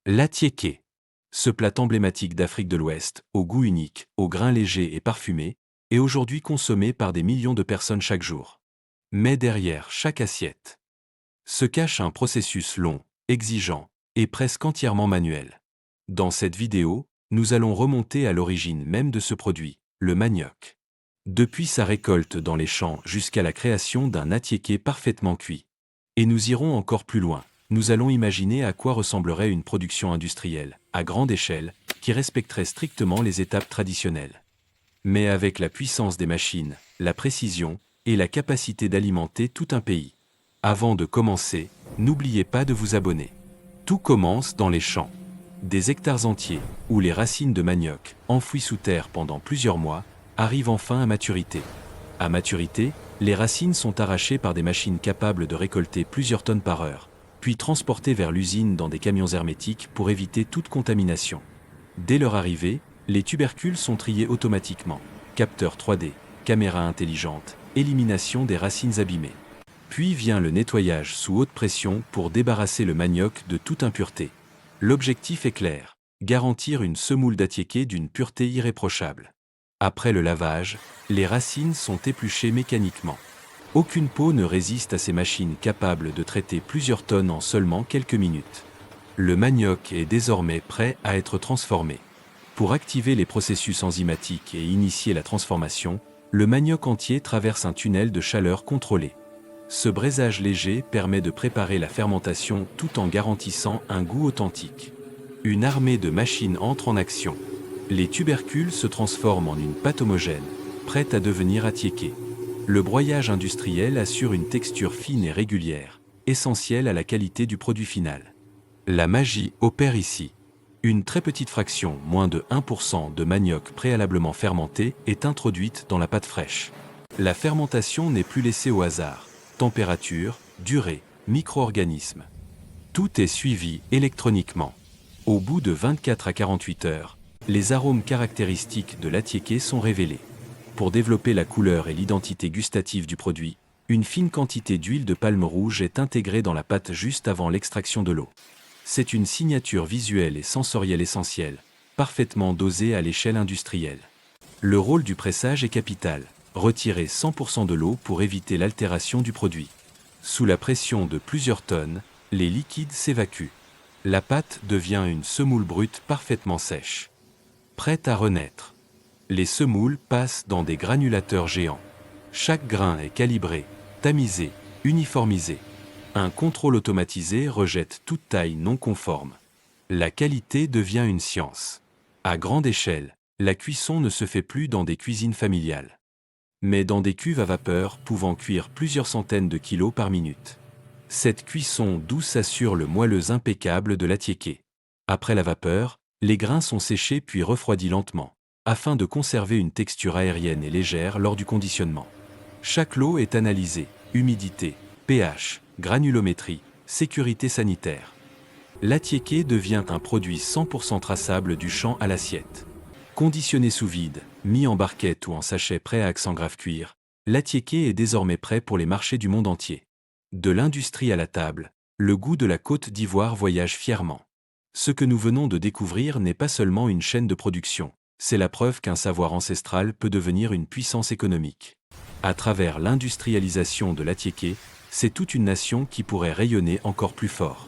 L'attiéké. Ce plat emblématique d'Afrique de l'Ouest, au goût unique, au grain léger et parfumé, est aujourd'hui consommé par des millions de personnes chaque jour. Mais derrière chaque assiette se cache un processus long, exigeant et presque entièrement manuel. Dans cette vidéo, nous allons remonter à l'origine même de ce produit, le manioc. Depuis sa récolte dans les champs jusqu'à la création d'un attiéké parfaitement cuit. Et nous irons encore plus loin. Nous allons imaginer à quoi ressemblerait une production industrielle, à grande échelle, qui respecterait strictement les étapes traditionnelles. Mais avec la puissance des machines, la précision et la capacité d'alimenter tout un pays. Avant de commencer, n'oubliez pas de vous abonner. Tout commence dans les champs. Des hectares entiers, où les racines de manioc, enfouies sous terre pendant plusieurs mois, arrivent enfin à maturité. À maturité, les racines sont arrachées par des machines capables de récolter plusieurs tonnes par heure, puis transportées vers l'usine dans des camions hermétiques pour éviter toute contamination. Dès leur arrivée, les tubercules sont triés automatiquement. Capteurs 3D, caméras intelligentes, élimination des racines abîmées. Puis vient le nettoyage sous haute pression pour débarrasser le manioc de toute impureté. L'objectif est clair, garantir une semoule d'attiéké d'une pureté irréprochable. Après le lavage, les racines sont épluchées mécaniquement. Aucune peau ne résiste à ces machines capables de traiter plusieurs tonnes en seulement quelques minutes. Le manioc est désormais prêt à être transformé. Pour activer les processus enzymatiques et initier la transformation, le manioc entier traverse un tunnel de chaleur contrôlé. Ce braisage léger permet de préparer la fermentation tout en garantissant un goût authentique. Une armée de machines entre en action. Les tubercules se transforment en une pâte homogène, prête à devenir attiéké. Le broyage industriel assure une texture fine et régulière, essentielle à la qualité du produit final. La magie opère ici. Une très petite fraction, moins de 1% de manioc préalablement fermenté, est introduite dans la pâte fraîche. La fermentation n'est plus laissée au hasard. Température, durée, micro-organismes. Tout est suivi électroniquement. Au bout de 24 à 48 heures, les arômes caractéristiques de l'attiéké sont révélés. Pour développer la couleur et l'identité gustative du produit, une fine quantité d'huile de palme rouge est intégrée dans la pâte juste avant l'extraction de l'eau. C'est une signature visuelle et sensorielle essentielle, parfaitement dosée à l'échelle industrielle. Le rôle du pressage est capital. Retirer 100% de l'eau pour éviter l'altération du produit. Sous la pression de plusieurs tonnes, les liquides s'évacuent. La pâte devient une semoule brute parfaitement sèche. Prête à renaître. Les semoules passent dans des granulateurs géants. Chaque grain est calibré, tamisé, uniformisé. Un contrôle automatisé rejette toute taille non conforme. La qualité devient une science. À grande échelle, la cuisson ne se fait plus dans des cuisines familiales, mais dans des cuves à vapeur pouvant cuire plusieurs centaines de kilos par minute. Cette cuisson douce assure le moelleux impeccable de l'attiéké. Après la vapeur, les grains sont séchés puis refroidis lentement, afin de conserver une texture aérienne et légère lors du conditionnement. Chaque lot est analysé, humidité, pH, granulométrie, sécurité sanitaire. L'attiéké devient un produit 100% traçable du champ à l'assiette. Conditionné sous vide, mis en barquette ou en sachet prêt à accent grave cuir, l'attiéké est désormais prêt pour les marchés du monde entier. De l'industrie à la table, le goût de la Côte d'Ivoire voyage fièrement. Ce que nous venons de découvrir n'est pas seulement une chaîne de production, c'est la preuve qu'un savoir ancestral peut devenir une puissance économique. À travers l'industrialisation de l'attiéké, c'est toute une nation qui pourrait rayonner encore plus fort.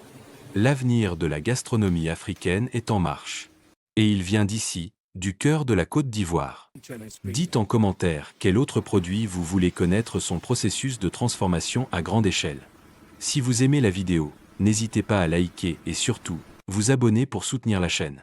L'avenir de la gastronomie africaine est en marche. Et il vient d'ici, du cœur de la Côte d'Ivoire. Dites en commentaire quel autre produit vous voulez connaître son processus de transformation à grande échelle. Si vous aimez la vidéo, n'hésitez pas à liker et surtout, vous abonner pour soutenir la chaîne.